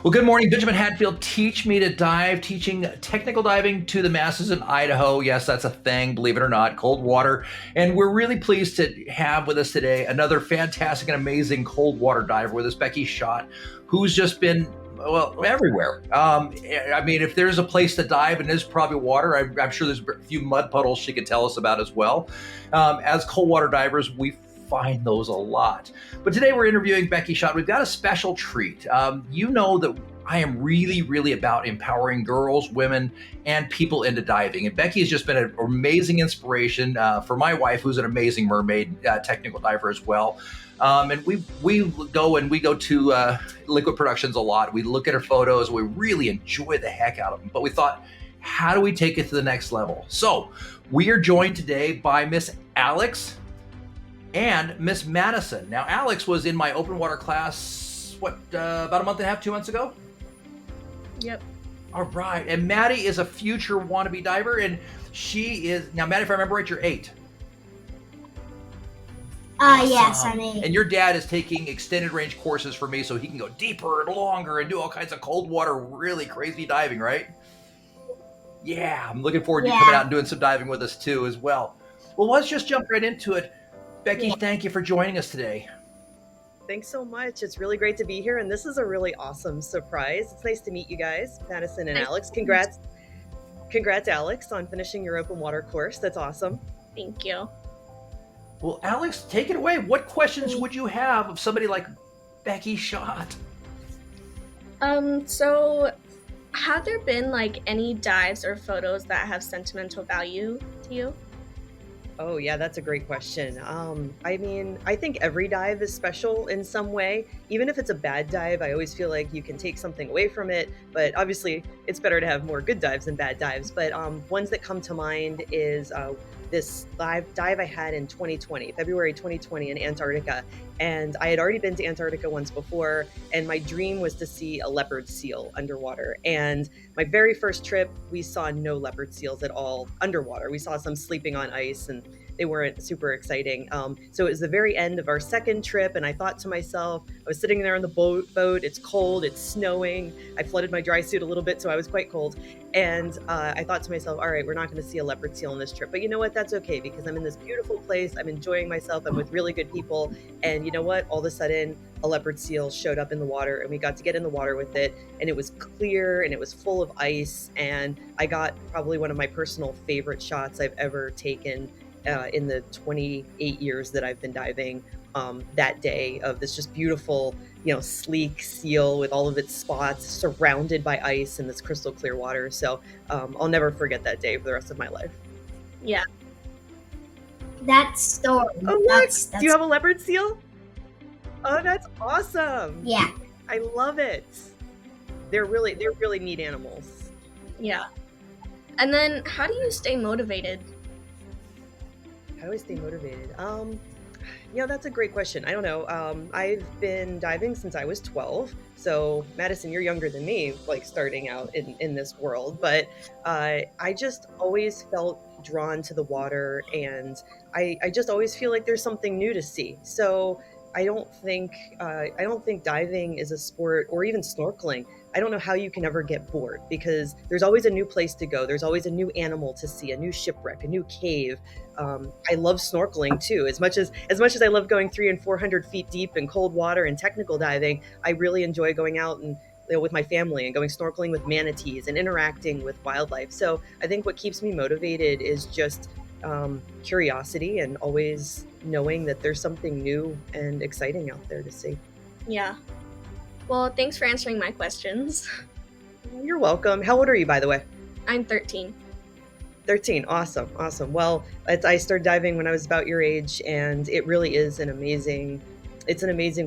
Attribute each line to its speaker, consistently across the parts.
Speaker 1: Well, good morning, Benjamin Hadfield. Teach me to dive, teaching technical diving to the masses in Idaho. Yes, that's a thing, believe it or not, cold water. And we're really pleased to have with us today another fantastic and amazing cold water diver with us, Becky Schott, who's just been everywhere. I mean, if there's a place to dive and there's probably water, I'm sure there's a few mud puddles she could tell us about as well. As cold water divers, we find those a lot. But today we're interviewing Becky Schott. We've got a special treat. You know that I am really, really about empowering girls, women, and people into diving. And Becky has just been an amazing inspiration for my wife, who's an amazing mermaid technical diver as well. And we go to Liquid Productions a lot. We look at her photos. We really enjoy the heck out of them. But we thought, how do we take it to the next level? So we are joined today by Miss Alex and Miss Madison. Now, Alex was in my open water class, about a month and a half, 2 months ago?
Speaker 2: Yep.
Speaker 1: All right. And Maddie is a future wannabe diver, and she is, now Maddie, if I remember right, you're 8.
Speaker 3: Yes, I'm 8.
Speaker 1: And your dad is taking extended range courses for me so he can go deeper and longer and do all kinds of cold water, really crazy diving, right? Yeah, I'm looking forward to you coming out and doing some diving with us too as well. Well, let's just jump right into it. Becky, thank you for joining us today.
Speaker 2: Thanks so much. It's really great to be here, and this is a really awesome surprise. It's nice to meet you guys, Madison and Alex. Congrats, Alex, on finishing your open water course. That's awesome.
Speaker 3: Thank you.
Speaker 1: Well, Alex, take it away. What questions would you have of somebody like Becky Schott?
Speaker 4: So have there been like any dives or photos that have sentimental value to you?
Speaker 2: Oh, yeah, that's a great question. I mean, I think every dive is special in some way. Even if it's a bad dive, I always feel like you can take something away from it. But obviously, it's better to have more good dives than bad dives. But ones that come to mind is this dive I had in 2020, February 2020 in Antarctica. And I had already been to Antarctica once before, and my dream was to see a leopard seal underwater. And my very first trip, we saw no leopard seals at all underwater. We saw some sleeping on ice, and they weren't super exciting. So it was the very end of our second trip, and I thought to myself, I was sitting there on the boat, it's cold, it's snowing. I flooded my dry suit a little bit, so I was quite cold. And I thought to myself, all right, we're not going to see a leopard seal on this trip. But you know what? That's okay, because I'm in this beautiful place. I'm enjoying myself. I'm with really good people. And you know what? All of a sudden, a leopard seal showed up in the water, and we got to get in the water with it. And it was clear, and it was full of ice. And I got probably one of my personal favorite shots I've ever taken in the 28 years that I've been diving, that day, of this just beautiful, sleek seal with all of its spots surrounded by ice and this crystal clear water. So I'll never forget that day for the rest of my life.
Speaker 4: Yeah.
Speaker 3: That story.
Speaker 2: Oh, what? Do you have a leopard seal? Oh, that's awesome.
Speaker 3: Yeah.
Speaker 2: I love it. They're really neat animals.
Speaker 4: Yeah. And then how do you stay motivated?
Speaker 2: How do I stay motivated? That's a great question. I don't know. I've been diving since I was 12. So Madison, you're younger than me, like starting out in this world. But I just always felt drawn to the water, and I just always feel like there's something new to see. So I don't think diving is a sport, or even snorkeling. I don't know how you can ever get bored, because there's always a new place to go. There's always a new animal to see, a new shipwreck, a new cave. I love snorkeling too. As much as I love going 300 and 400 feet deep in cold water and technical diving, I really enjoy going out and with my family and going snorkeling with manatees and interacting with wildlife. So I think what keeps me motivated is just curiosity, and always knowing that there's something new and exciting out there to see.
Speaker 4: Yeah. Well, thanks for answering my questions.
Speaker 2: You're welcome. How old are you, by the way?
Speaker 4: I'm 13.
Speaker 2: 13. Awesome. Well, I started diving when I was about your age, and it really is an amazing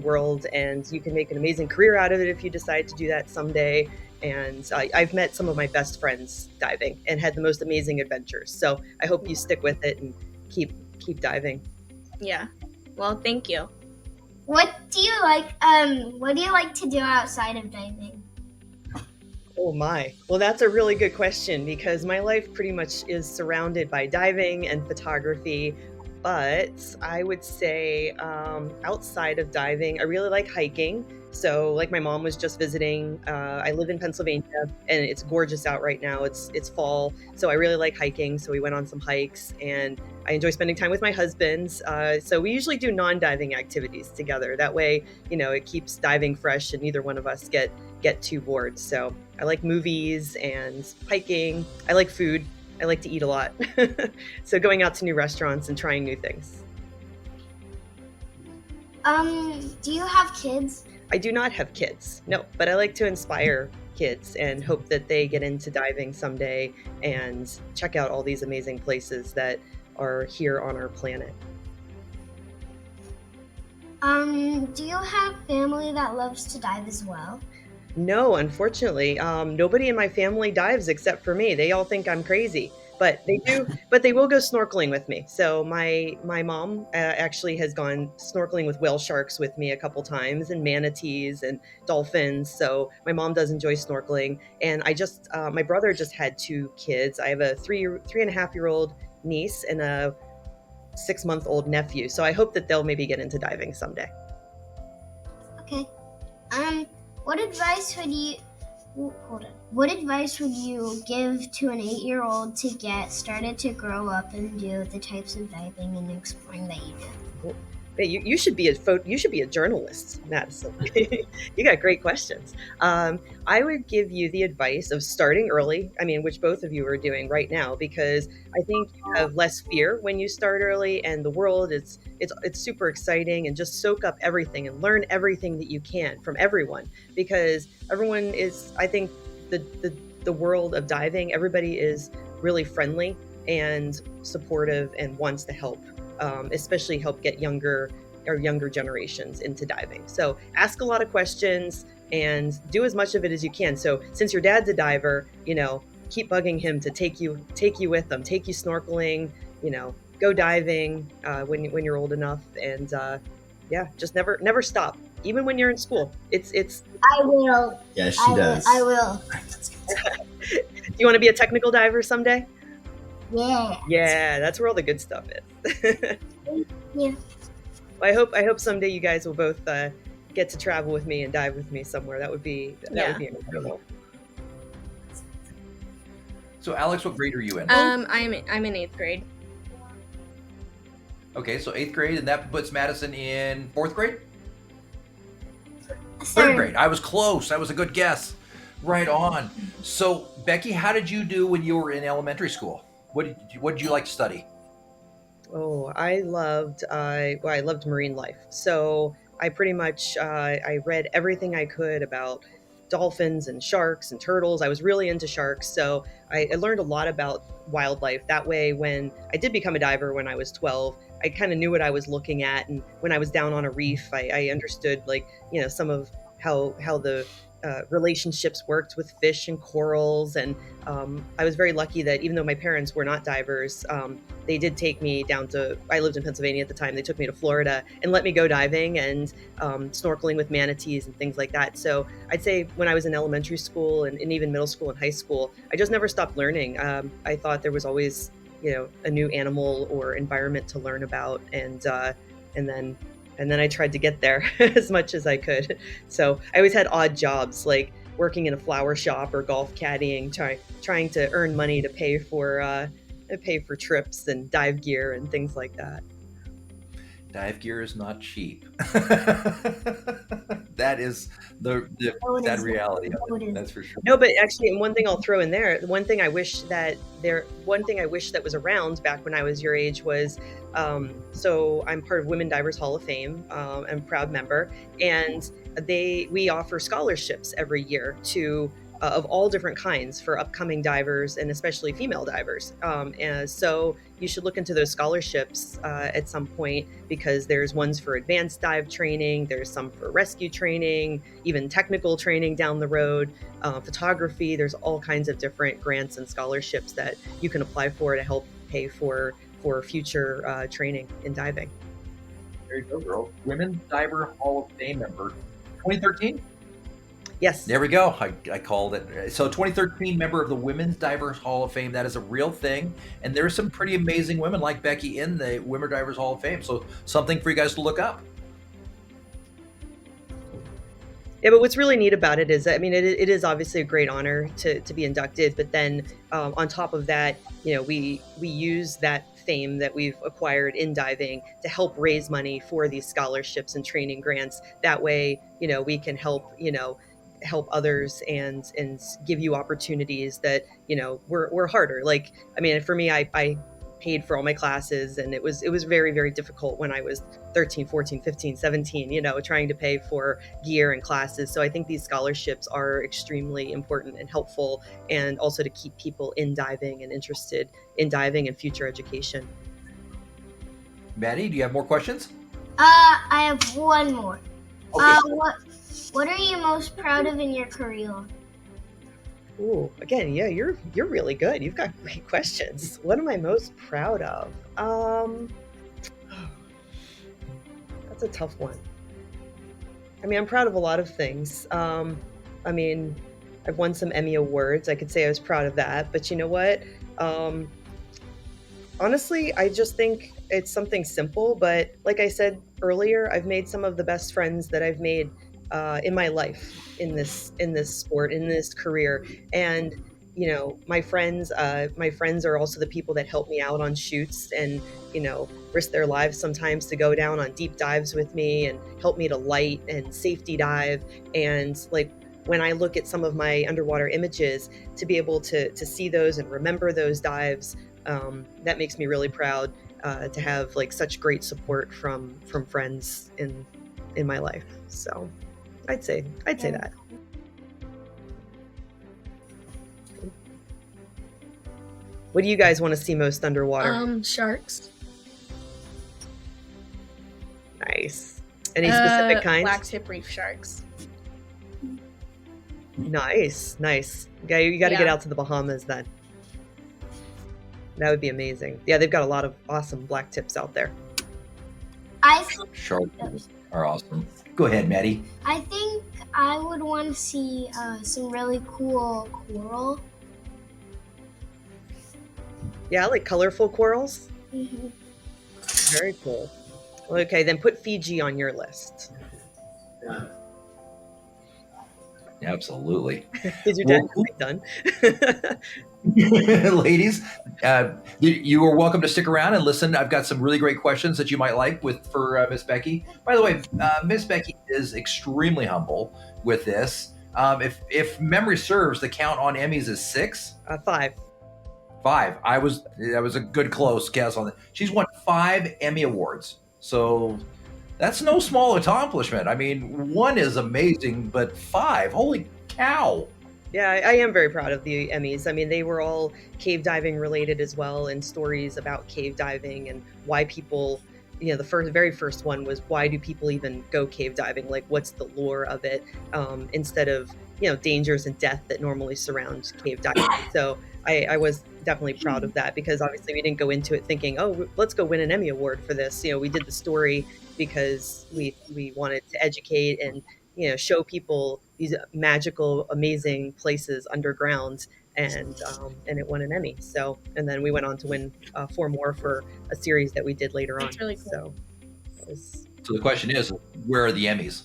Speaker 2: world, and you can make an amazing career out of it if you decide to do that someday. And I've met some of my best friends diving and had the most amazing adventures. So I hope you stick with it and keep diving.
Speaker 4: Yeah. Well, thank you.
Speaker 3: What do you like to do outside of diving?
Speaker 2: Oh my. Well, that's a really good question, because my life pretty much is surrounded by diving and photography. But I would say outside of diving, I really like hiking. So, like my mom was just visiting. I live in Pennsylvania, and it's gorgeous out right now. It's fall, so I really like hiking. So we went on some hikes, and I enjoy spending time with my husband. So we usually do non-diving activities together. That way, it keeps diving fresh, and neither one of us get too bored. So I like movies and hiking. I like food. I like to eat a lot. So going out to new restaurants and trying new things.
Speaker 3: Do you have kids?
Speaker 2: I do not have kids, no, but I like to inspire kids and hope that they get into diving someday and check out all these amazing places that are here on our planet.
Speaker 3: Do you have family that loves to dive as well?
Speaker 2: No, unfortunately, nobody in my family dives except for me. They all think I'm crazy, but they do. But they will go snorkeling with me. So my mom actually has gone snorkeling with whale sharks with me a couple times, and manatees and dolphins. So my mom does enjoy snorkeling, and my brother just had 2 kids. I have a 3.5-year-old niece and a 6-month-old nephew. So I hope that they'll maybe get into diving someday.
Speaker 3: Okay. What advice would you give to an 8-year-old to get started to grow up and do the types of diving and exploring that you do?
Speaker 2: Hey, you should be a journalist, Madison. You got great questions. I would give you the advice of starting early. I mean, which both of you are doing right now, because I think you have less fear when you start early, and the world it's super exciting, and just soak up everything and learn everything that you can from everyone, because everyone is. I think the world of diving, everybody is really friendly and supportive and wants to help. Especially help get younger generations into diving. So ask a lot of questions and do as much of it as you can. So since your dad's a diver, keep bugging him to take you with them, take you snorkeling, go diving when you're old enough, and just never stop, even when you're in school. It's.
Speaker 3: I will.
Speaker 5: Yeah, she does.
Speaker 3: I will.
Speaker 2: Do you want to be a technical diver someday?
Speaker 3: Yeah.
Speaker 2: Yeah, that's where all the good stuff is.
Speaker 3: Yeah.
Speaker 2: Well, I hope someday you guys will both get to travel with me and dive with me somewhere. That would be incredible.
Speaker 1: So, Alex, what grade are you in?
Speaker 4: I'm in 8th grade.
Speaker 1: Okay, so 8th grade, and that puts Madison in 4th grade? 3rd
Speaker 3: Third.
Speaker 1: grade. I was close. That was a good guess. Right on. So, Becky, how did you do when you were in elementary school? What did you like to study?
Speaker 2: Oh, I loved marine life. So I pretty much I read everything I could about dolphins and sharks and turtles. I was really into sharks, so I learned a lot about wildlife. That way, when I did become a diver when I was 12, I kind of knew what I was looking at, and when I was down on a reef, I understood some of how the relationships worked with fish and corals. And I was very lucky that even though my parents were not divers, they did take me down to, I lived in Pennsylvania at the time, they took me to Florida and let me go diving and snorkeling with manatees and things like that. So I'd say when I was in elementary school and even middle school and high school, I just never stopped learning. I thought there was always, a new animal or environment to learn about. And then I tried to get there as much as I could. So I always had odd jobs, like working in a flower shop or golf caddying, trying to earn money to pay for trips and dive gear and things like that.
Speaker 1: Dive gear is not cheap. That is the sad reality of it. That's for sure.
Speaker 2: No, but actually, one thing I'll throw in there, one thing I wish that was around back when I was your age was, so I'm part of Women Divers Hall of Fame. I'm a proud member, and we offer scholarships every year to of all different kinds for upcoming divers, and especially female divers. And so you should look into those scholarships at some point, because there's ones for advanced dive training, there's some for rescue training, even technical training down the road, photography. There's all kinds of different grants and scholarships that you can apply for to help pay for future training in diving.
Speaker 1: There you go, girl. Women Diver Hall of Fame member, 2013.
Speaker 2: Yes.
Speaker 1: There we go. I called it. So 2013 member of the Women's Divers Hall of Fame. That is a real thing. And there's some pretty amazing women like Becky in the Women Divers Hall of Fame. So something for you guys to look up.
Speaker 2: Yeah, but what's really neat about it is, I mean, it is obviously a great honor to be inducted, but then on top of that, you know, we use that fame that we've acquired in diving to help raise money for these scholarships and training grants. That way, you know, we can help, you know, help others and give you opportunities that, you know, were harder. Like, I mean, for me, I paid for all my classes, and it was very, very difficult when I was 13, 14, 15, 17, you know, trying to pay for gear and classes. So I think these scholarships are extremely important and helpful, and also to keep people in diving and interested in diving and future education.
Speaker 1: Maddie, do you have more questions?
Speaker 3: I have one more.
Speaker 1: Okay.
Speaker 3: What are you most proud of in your career?
Speaker 2: Ooh, again, yeah, you're really good. You've got great questions. What am I most proud of? That's a tough one. I mean, I'm proud of a lot of things. I mean, I've won some Emmy Awards. I could say I was proud of that. But you know what? Honestly, I just think it's something simple. But like I said earlier, I've made some of the best friends that I've made in my life, in this sport, in this career. And you know, my friends are also the people that help me out on shoots, and you know, risk their lives sometimes to go down on deep dives with me and help me to light and safety dive. And like, when I look at some of my underwater images, to be able to see those and remember those dives, that makes me really proud to have like such great support from friends in my life. So I'd say that. What do you guys want to see most underwater?
Speaker 4: Sharks.
Speaker 2: Nice. Any specific kinds?
Speaker 4: Black tip reef sharks.
Speaker 2: Nice. You got to get out to the Bahamas then. That would be amazing. Yeah, they've got a lot of awesome black tips out there.
Speaker 1: Sharks are awesome. Go ahead, Maddie.
Speaker 3: I think I would want to see some really cool coral.
Speaker 2: Yeah, like colorful corals.
Speaker 3: Mm-hmm.
Speaker 2: Very cool. Okay, then put Fiji on your list.
Speaker 1: Absolutely.
Speaker 2: Is your dad done?
Speaker 1: Ladies, you are welcome to stick around and listen. I've got some really great questions that you might like for Miss Becky. By the way, Miss Becky is extremely humble with this. If memory serves, the count on Emmys is 6.
Speaker 2: 5.
Speaker 1: 5. That was a good close guess on that. She's won 5 Emmy Awards. So that's no small accomplishment. I mean, 1 is amazing, but 5, holy cow.
Speaker 2: Yeah, I am very proud of the Emmys. I mean, they were all cave diving related as well, and stories about cave diving and why people, you know, the very first one was, why do people even go cave diving? Like, what's the lure of it? Instead of, you know, dangers and death that normally surround cave diving. So I was definitely proud of that, because obviously we didn't go into it thinking, oh, let's go win an Emmy Award for this. You know, we did the story because we wanted to educate and, you know, show people these magical, amazing places underground, and it won an Emmy. So, and then we went on to win 4 more for a series that we did later on.
Speaker 4: That's really cool.
Speaker 1: So the question is, where are the Emmys?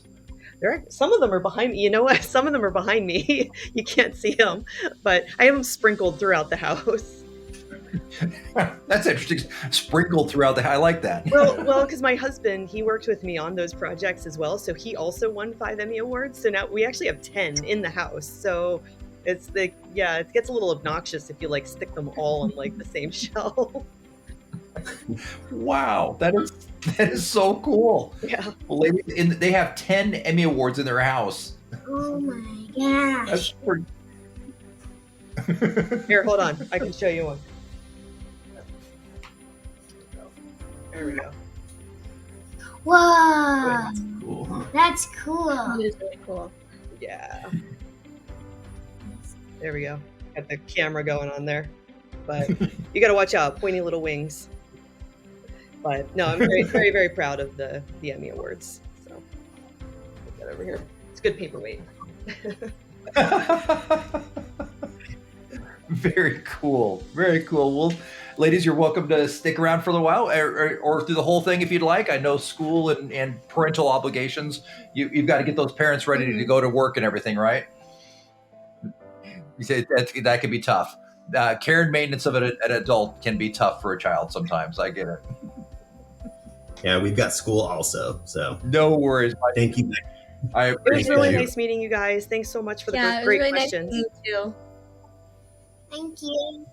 Speaker 2: Some of them are behind me. You know what? Some of them are behind me. You can't see them, but I have them sprinkled throughout the house.
Speaker 1: That's interesting. Sprinkled throughout I like that.
Speaker 2: Well, because my husband, he worked with me on those projects as well, so he also won 5 Emmy Awards. So now we actually have 10 in the house. So it gets a little obnoxious if you like stick them all on like the same shelf.
Speaker 1: Wow, that is so cool.
Speaker 2: Yeah.
Speaker 1: Well, ladies, they have 10 Emmy Awards in their house.
Speaker 3: Oh my gosh.
Speaker 1: That's pretty...
Speaker 2: Here, hold on. I can show you one. There we go.
Speaker 3: Whoa.
Speaker 1: That's cool.
Speaker 3: That's cool.
Speaker 4: It is really cool.
Speaker 2: Yeah. There we go. Got the camera going on there. But you got to watch out. Pointy little wings. But no, I'm very, very, very proud of the Emmy Awards. So put that over here. It's good paperweight.
Speaker 1: Very cool. Very cool. Well, ladies, you're welcome to stick around for a while or through the whole thing if you'd like. I know school and parental obligations, you've got to get those parents ready to go to work and everything, right? You say that can be tough. Care and maintenance of an adult can be tough for a child sometimes. I get it.
Speaker 5: Yeah, we've got school also. So
Speaker 1: no worries.
Speaker 5: Thank you.
Speaker 1: I
Speaker 2: It was
Speaker 1: appreciate
Speaker 2: really
Speaker 1: it.
Speaker 2: nice meeting you guys. Thanks so much for the
Speaker 4: Yeah, it was
Speaker 2: great
Speaker 4: really
Speaker 2: questions.
Speaker 4: nice meeting you too.
Speaker 3: Thank you.